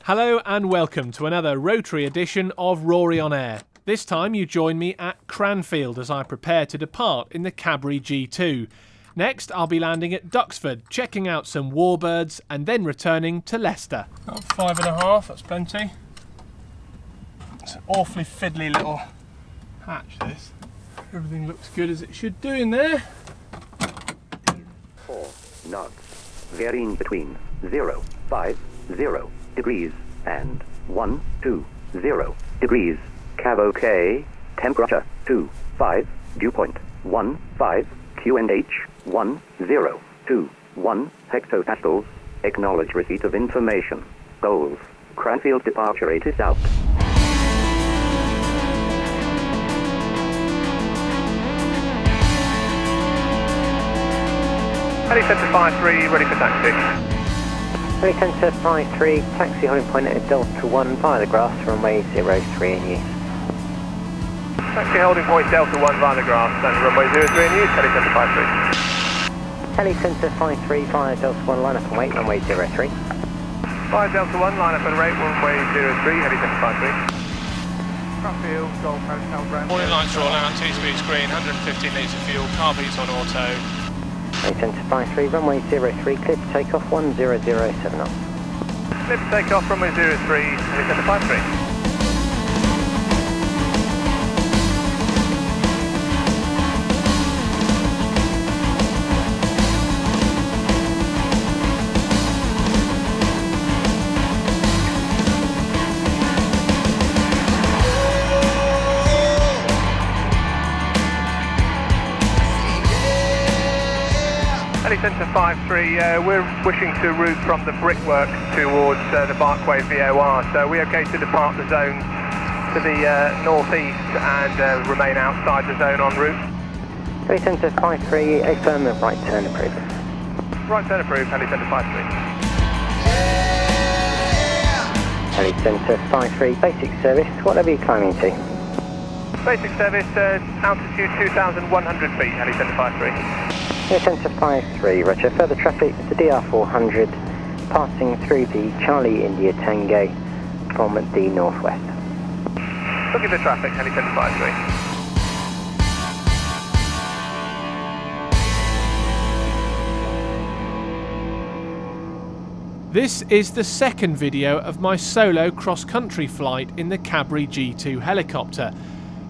Hello and welcome to another Rotary edition of Rory on Air. This time you join me at Cranfield as I prepare to depart in the Cabri G2. Next I'll be landing at Duxford, checking out some warbirds and then returning to Leicester. Oh, 5.5, that's plenty. It's an awfully fiddly little hatch this. Everything looks good as it should do in there. 4 knots, varying between 0, 5, 0 degrees and 1, 2, 0 degrees. Cav OK, temperature 2, 5, dew point 1, 5, QNH 1, 0, 2, 1 hectopascals. Acknowledge receipt of information. Goals. Cranfield departure rate is out. Helicentre 5-3, ready for taxi. Helicentre 5-3, taxi holding point at Delta 1 via the grass, runway 03 in use. Taxi holding point Delta 1 via the grass and runway 03 in use, Helicentre 5-3. Helicentre 5-3 via Delta 1, line up and wait, runway 03. Via Delta 1, line up and rate, runway 03, Helicentre 5-3. Cranfield, Golf Hotel, ground. Warning lights are all out, 2-speed screen, 115 litres of fuel, car beats on auto. Helicentre 5-3, runway 03, clear to take off 1007 knots. Clear to take off, runway 03, Helicentre 5-3. Helicentre 5-3, we're wishing to route from the brickwork towards the Barkway VOR, so we're okay to depart the zone to the northeast and remain outside the zone en route. Helicentre 5-3, a firm right turn approved. Right turn approved, Helicentre 5-3. Helicentre 5-3, basic service, what level are you climbing to? Basic service, altitude 2,100 feet, Helicentre 5-3. Helicentre 5-3, roger. Further traffic, the DR400, passing through the Charlie India Tango from the northwest. Looking for traffic, Helicentre 5-3. This is the second video of my solo cross-country flight in the Cabri G2 helicopter.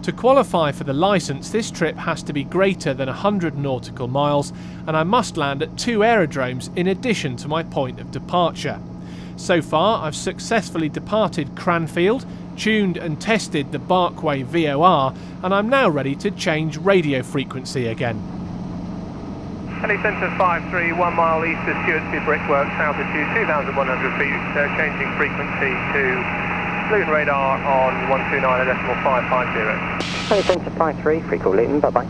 To qualify for the licence, this trip has to be greater than 100 nautical miles and I must land at 2 aerodromes in addition to my point of departure. So far I've successfully departed Cranfield, tuned and tested the Barkway VOR and I'm now ready to change radio frequency again. Helicentre 5-3, 1 mile east of Stewartby Brickworks, altitude 2,100 feet, changing frequency to Luton Radar on 129.550. Helicentre 5-3, free call Luton, bye bye.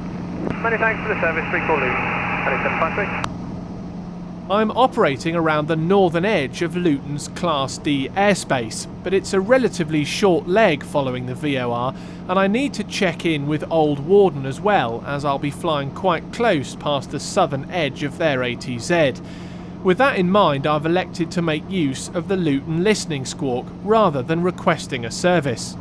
Many thanks for the service, free call Luton. Helicentre 5-3. I'm operating around the northern edge of Luton's Class D airspace, but it's a relatively short leg following the VOR and I need to check in with Old Warden as well, as I'll be flying quite close past the southern edge of their ATZ. With that in mind, I've elected to make use of the Luton listening squawk rather than requesting a service.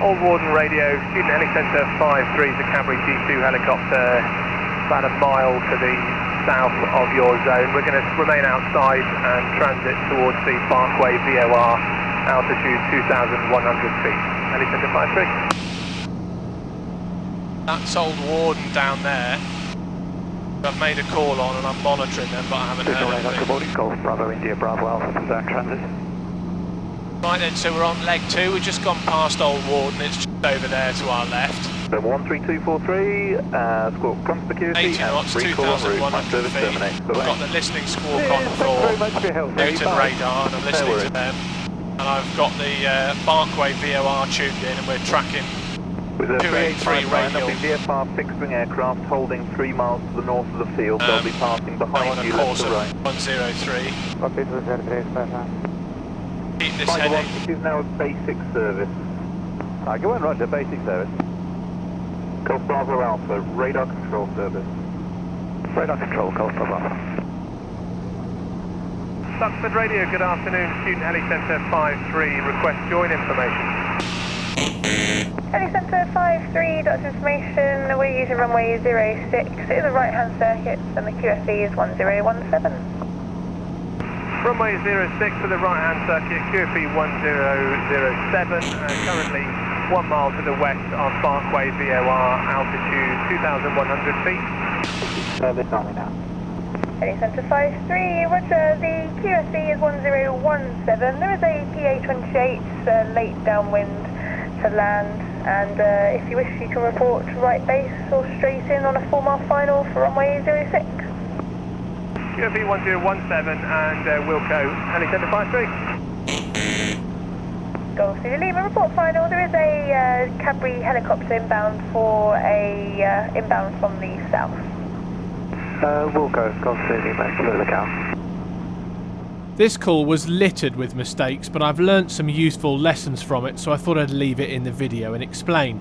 Old Warden radio, student Helicentre 5-3 is a Cabri G2 helicopter, about a mile to the south of your zone. We're going to remain outside and transit towards the Barkway VOR, altitude 2,100 feet. Helicentre 5-3. That's Old Warden down there. I've made a call on and I'm monitoring them, but I haven't heard anything. Golf Bravo India Bravo Alpha for that transit. Right then, so we're on leg 2, we've just gone past Old Warden, it's just over there to our left. So 13243, squawk come security 80 knots, 2,100 feet. I've got the listening squawk on for Luton Radar and I'm listening to them. And I've got the Barkway VOR tuned in and we're tracking with a 283 radial. VFR fixed-wing aircraft holding 3 miles to the north of the field. They'll be passing behind you left to right. 103. Keep this heading. This is now a basic service. Go on, roger, basic service. Golf Bravo Alpha, radar control service. Radar control, Golf Bravo Alpha. Duxford Radio, good afternoon. Student Helicentre 53, request join information. Helicentre 53, that's information. We're using runway 06. It is a right-hand circuit and the QFE is 1017. Runway 06 for the right-hand circuit, QFE 1007, currently 1 mile to the west of Barkway VOR, altitude 2,100 feet. Service only now. Helicentre 53, roger, the QFE is 1017. There is a PA28 late downwind to land, and if you wish you can report right base or straight in on a 4-mile final for runway 06. QFE 1017 and Wilco, Helicentre 53. Golf Zulu Lima, report final. There is a Cabri helicopter inbound for a inbound from the south. We'll go. Golf Zulu Lima, give it a look out. This call was littered with mistakes, but I've learnt some useful lessons from it, so I thought I'd leave it in the video and explain.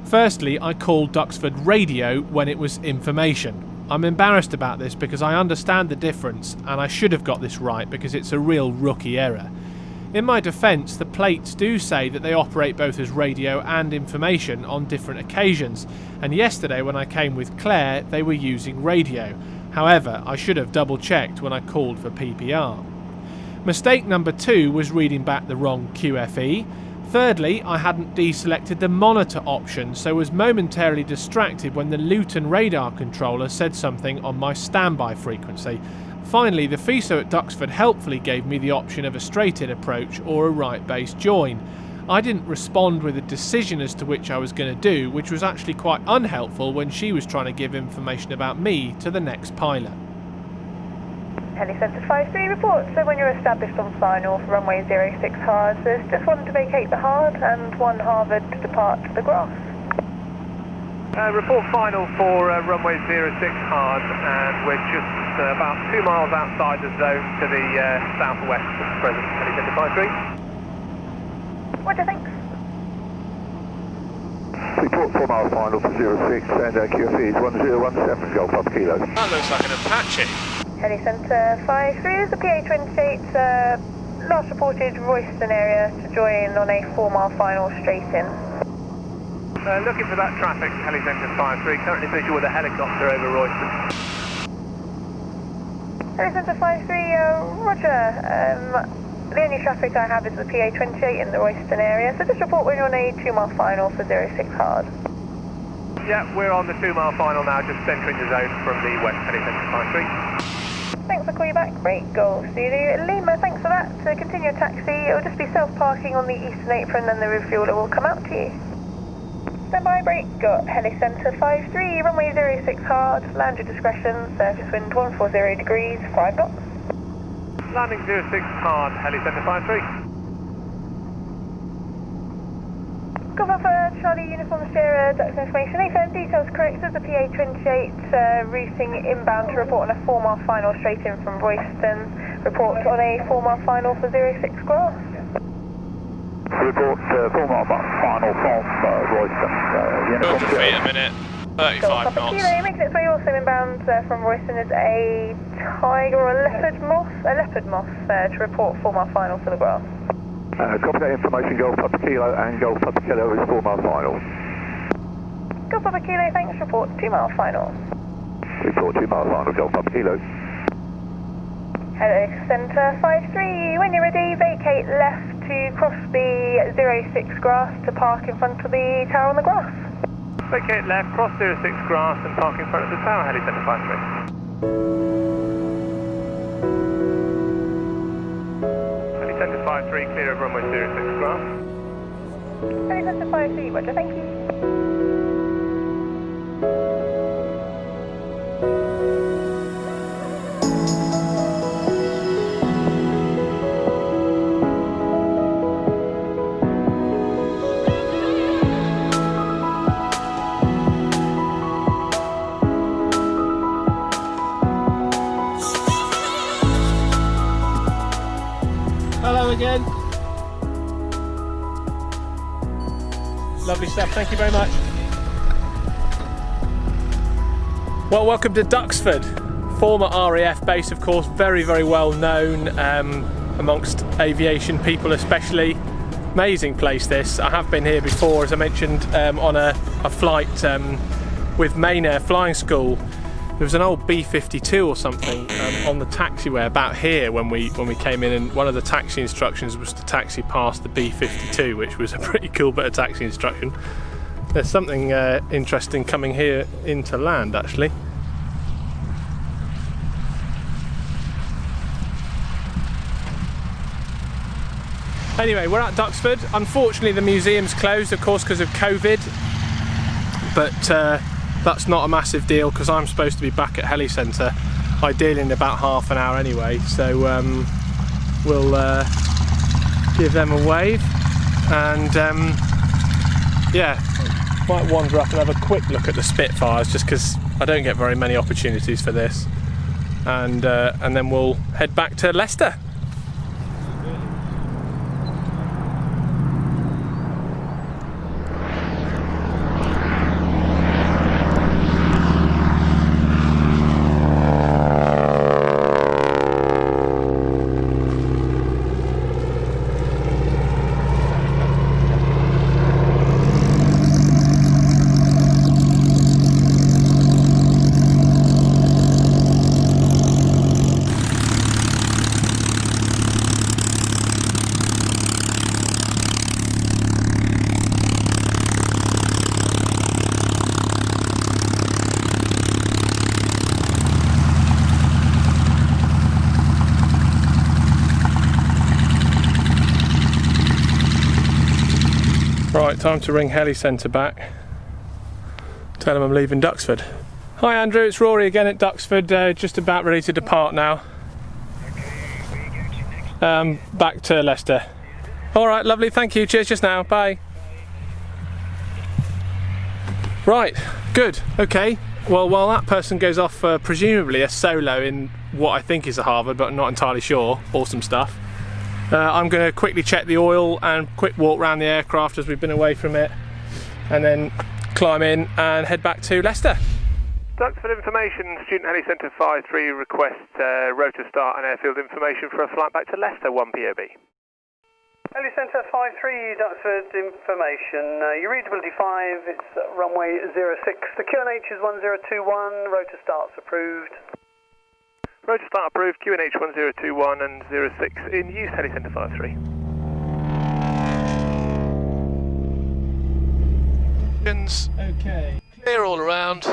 Firstly, I called Duxford Radio when it was information. I'm embarrassed about this because I understand the difference, and I should have got this right because it's a real rookie error. In my defence, the plates do say that they operate both as radio and information on different occasions, and yesterday when I came with Claire, they were using radio. However, I should have double checked when I called for PPR. Mistake number 2 was reading back the wrong QFE. Thirdly, I hadn't deselected the monitor option, so was momentarily distracted when the Luton Radar controller said something on my standby frequency. Finally, the FISO at Duxford helpfully gave me the option of a straight-in approach or a right-base join. I didn't respond with a decision as to which I was going to do, which was actually quite unhelpful when she was trying to give information about me to the next pilot. Helicentre 53 report. So when you're established on final for runway 06 hard, there's just one to vacate the hard and one Harvard to depart the grass. Report final for runway 06 hard, and we're just about 2 miles outside the zone to the southwest at the present. Helicentre 53. Roger, thanks. Report 4 mile final for 06 and QFE is 1017, Golf Papa Kilo. That looks like an Apache. Helicentre 53, there's a PA28 last reported Royston area to join on a 4-mile final straight in. Looking for that traffic, Helicentre 53, currently visual with a helicopter over Royston. Helicentre 53, roger. The only traffic I have is the PA28 in the Royston area, so just report when you're on a 2-mile final for 06 hard. Yeah, we're on the 2-mile final now, just centering the zone from the west, Helicentre 53. Thanks, I'll call you back. Great, Golf Zulu Lima, thanks for that. To continue a taxi, it will just be self-parking on the eastern apron and the refueler will come out to you. Stand by, break, got Helicentre 53, runway 06 hard, land your discretion, surface wind 140 degrees, 5 knots. Landing 06 hard, Helicentre 53. Golf Alpha, Charlie Uniform Sierra, Ducks information. AFM details correct. There's a PA28 routing inbound to report on a 4-mile final straight in from Royston. Report on a 4-mile final for 06 grass. Report 4 mile final from Royston. Uniform 200 feet a minute, 35 knots. Kilo, making its way also inbound from Royston is a tiger or a leopard moth to report 4-mile final for the grass. Copy that information, Golf Papa Kilo and Golf Papa Kilo is 4 mile final. Golf Papa Kilo, thanks, report 2-mile final. Report 2 mile final, Golf Papa Kilo. Helicentre 53, when you're ready, vacate left to cross the 06 grass to park in front of the tower on the grass. Vacate left, cross 06 grass and park in front of the tower, Helicentre 53. Helicentre 53, clear of runway 06 grass. Helicentre 53, roger, thank you. Hello again. Lovely stuff, thank you very much. Well, welcome to Duxford. Former RAF base, of course, very, very well known amongst aviation people especially. Amazing place this. I have been here before, as I mentioned, on a flight with Main Air Flying School. There was an old B-52 or something on the taxiway about here when we came in, and one of the taxi instructions was to taxi past the B-52, which was a pretty cool bit of taxi instruction. There's something interesting coming here into land, actually. Anyway, we're at Duxford. Unfortunately, the museum's closed, of course, because of COVID, but that's not a massive deal because I'm supposed to be back at Helicentre, ideally in about half an hour anyway, so we'll give them a wave, and yeah, might wander up and have a quick look at the Spitfires, just because I don't get very many opportunities for this, and then we'll head back to Leicester. Right, time to ring Helicentre back. Tell them I'm leaving Duxford. Hi Andrew, it's Rory again at Duxford, just about ready to depart now. Back to Leicester. Alright, lovely, thank you, cheers just now, bye. Right, good, okay. Well, while that person goes off presumably a solo in what I think is a Harvard, but I'm not entirely sure, awesome stuff. I'm going to quickly check the oil and quick walk around the aircraft as we've been away from it, and then climb in and head back to Leicester. Duxford information, student Helicentre 53 requests rotor start and airfield information for a flight back to Leicester, 1 POB. Helicentre 53, Duxford information. Your readability 5, it's runway 06. The QNH is 1021, rotor starts approved. Rotor start approved, QNH 1021 and 06 in use, Helicentre 53. Okay, clear all around.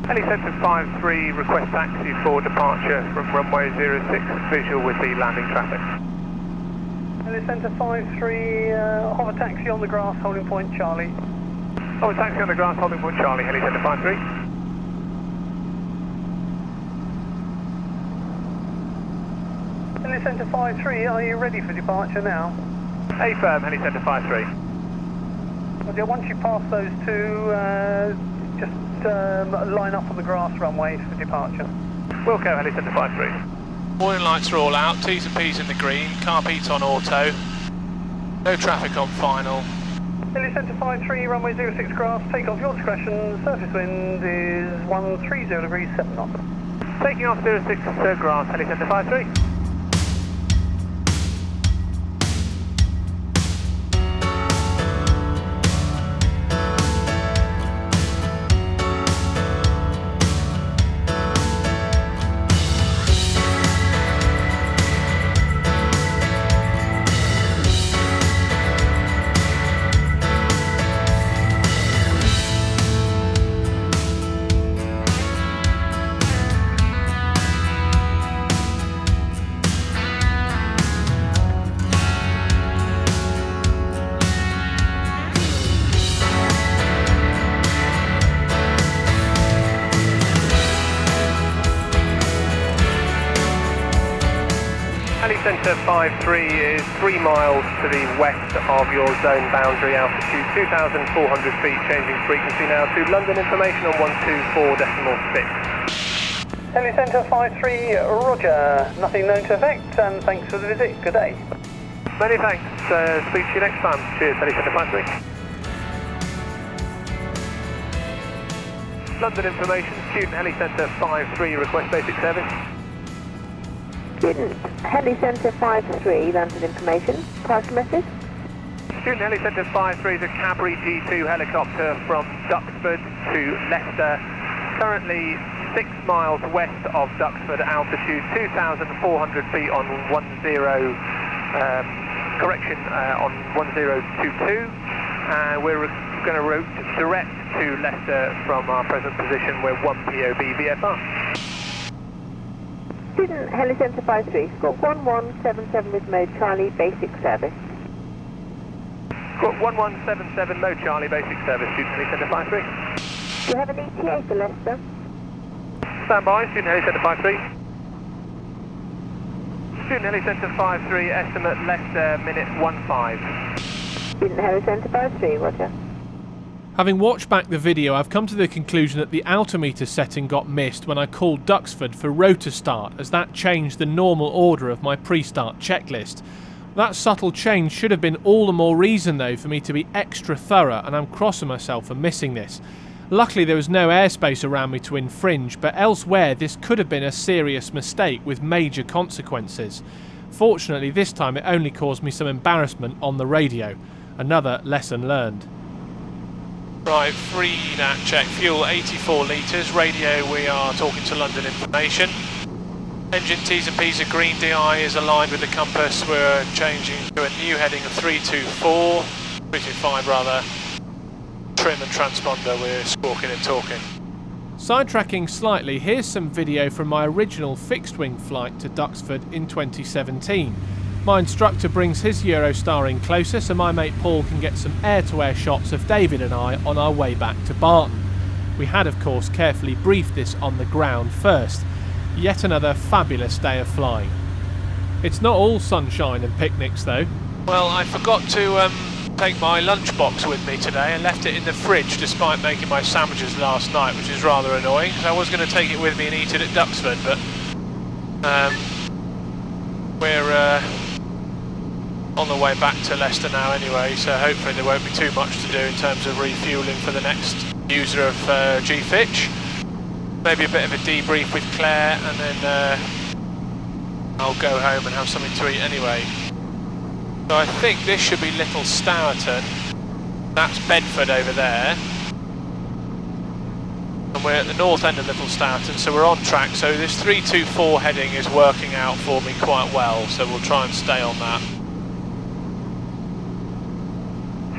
Helicentre 53 request taxi for departure from runway 06, visual with the landing traffic. Helicentre 53, hover taxi on the grass, holding point Charlie. Hover taxi on the grass, holding point Charlie, Helicentre 53. Helicentre 53, are you ready for departure now? Affirm, Helicentre 53. Well, once you pass those two, just line up on the grass runway for departure. Wilco, Helicentre 53. Warning lights are all out, T's and P's in the green, carpet's on auto, no traffic on final. Helicentre 53, runway 06 grass, take off your discretion, surface wind is 130 degrees 7 knots. Taking off 06 grass, Helicentre 53. Helicentre 53 is 3 miles to the west of your zone boundary, altitude 2,400 feet, changing frequency now to London information on 124.6. Helicentre 53, roger, nothing known to affect, and thanks for the visit, good day. Many thanks, speak to you next time. Cheers, Helicentre 53. London information, student Helicentre 53, request basic service. Student Helicentre 53, London information. Pass message. Student Helicentre 53 is a Cabri G2 helicopter from Duxford to Leicester. Currently 6 miles west of Duxford, altitude 2,400 feet on 1022. We're going to route direct to Leicester from our present position. We're 1 POB VFR. Student Helicentre 53, squawk 1177 with mode Charlie, basic service. Squawk 1177, mode Charlie, basic service, student Helicentre 53. Do you have an ETA for Leicester? Stand by, student Helicentre 53. Student Helicentre 53, estimate Leicester, minute 15. Student Helicentre 53, roger. Having watched back the video, I've come to the conclusion that the altimeter setting got missed when I called Duxford for rotor start, as that changed the normal order of my pre-start checklist. That subtle change should have been all the more reason though for me to be extra thorough, and I'm crossing myself for missing this. Luckily there was no airspace around me to infringe, but elsewhere this could have been a serious mistake with major consequences. Fortunately this time it only caused me some embarrassment on the radio. Another lesson learned. Right, free nat check, fuel 84 litres, radio we are talking to London information. Engine T's and P's are green, DI is aligned with the compass, we're changing to a new heading of 325 rather. Trim and transponder, we're squawking and talking. Sidetracking slightly, here's some video from my original fixed-wing flight to Duxford in 2017. My instructor brings his Eurostar in closer so my mate Paul can get some air-to-air shots of David and I on our way back to Barton. We had of course carefully briefed this on the ground first. Yet another fabulous day of flying. It's not all sunshine and picnics though. Well, I forgot to take my lunchbox with me today and left it in the fridge despite making my sandwiches last night, which is rather annoying. I was going to take it with me and eat it at Duxford, but we're on the way back to Leicester now anyway, so hopefully there won't be too much to do in terms of refuelling for the next user of G-Fitch. Maybe a bit of a debrief with Claire, and then I'll go home and have something to eat anyway. So I think this should be Little Stourton. That's Bedford over there. And we're at the north end of Little Stourton, so we're on track. So this 324 heading is working out for me quite well, so we'll try and stay on that.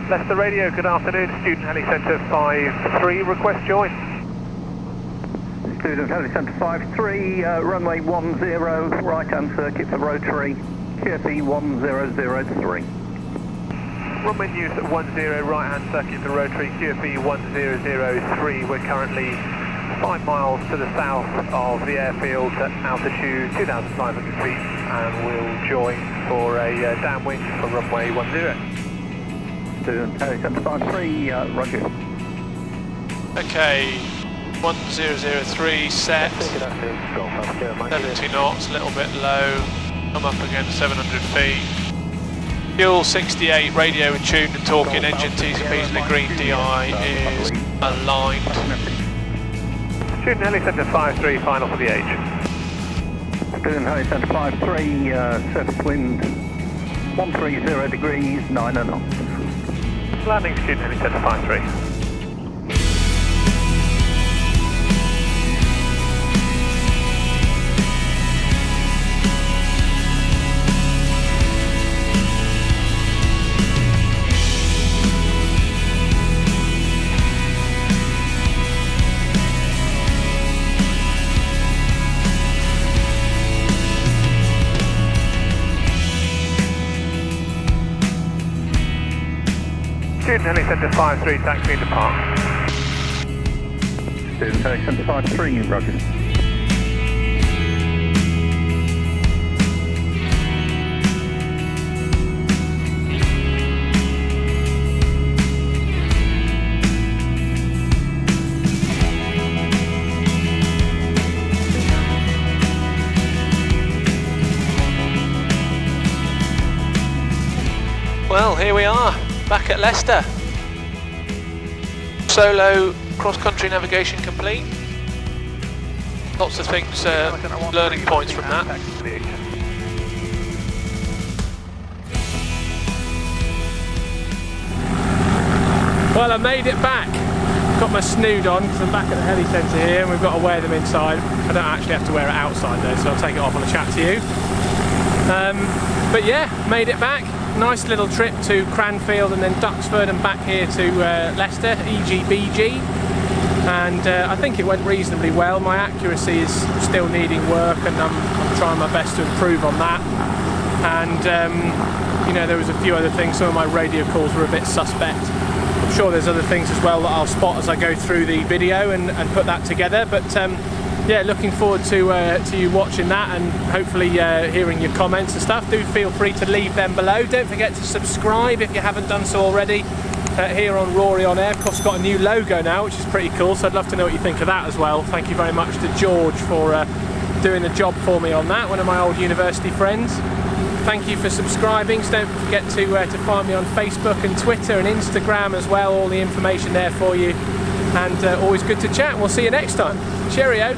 Leicester Radio, good afternoon. Student Helicentre 53, request join. Student Helicentre 53, runway 10, right-hand circuit for rotary, QFE 1003. Runway news at 10, right-hand circuit for rotary, QFE 1003. We're currently 5 miles to the south of the airfield at altitude 2,500 feet, and we'll join for a downwind for runway 10. Student Helicentre 53, roger. Okay. 1003 set, 70 knots, a little bit low, I'm up again 700 feet. Fuel 68, radio in tune and talking, engine T's and P's and the green DI is aligned. Student Helicentre 53, final for the H. Student Helicentre 53, surface wind 130 degrees, 9 knots. Landing Student Helicentre 53. Student Helicentre 53, taxi to park. Student Helicentre 53, roger. Well, here we are, back at Leicester. Solo cross-country navigation complete. Lots of things, learning points from that. Well, I made it back. Got my snood on because I'm back at the Helicentre here and we've got to wear them inside. I don't actually have to wear it outside though, so I'll take it off on a chat to you. But yeah, made it back. Nice little trip to Cranfield and then Duxford and back here to Leicester, EGBG. And I think it went reasonably well. My accuracy is still needing work and I'm trying my best to improve on that. And you know, there was a few other things. Some of my radio calls were a bit suspect. I'm sure there's other things as well that I'll spot as I go through the video and put that together. But yeah, looking forward to you watching that and hopefully hearing your comments and stuff. Do feel free to leave them below. Don't forget to subscribe if you haven't done so already here on Rory on Air. Of course, got a new logo now, which is pretty cool, so I'd love to know what you think of that as well. Thank you very much to George for doing the job for me on that, one of my old university friends. Thank you for subscribing. So don't forget to find me on Facebook and Twitter and Instagram as well. All the information there for you. And always good to chat. We'll see you next time. Cheerio.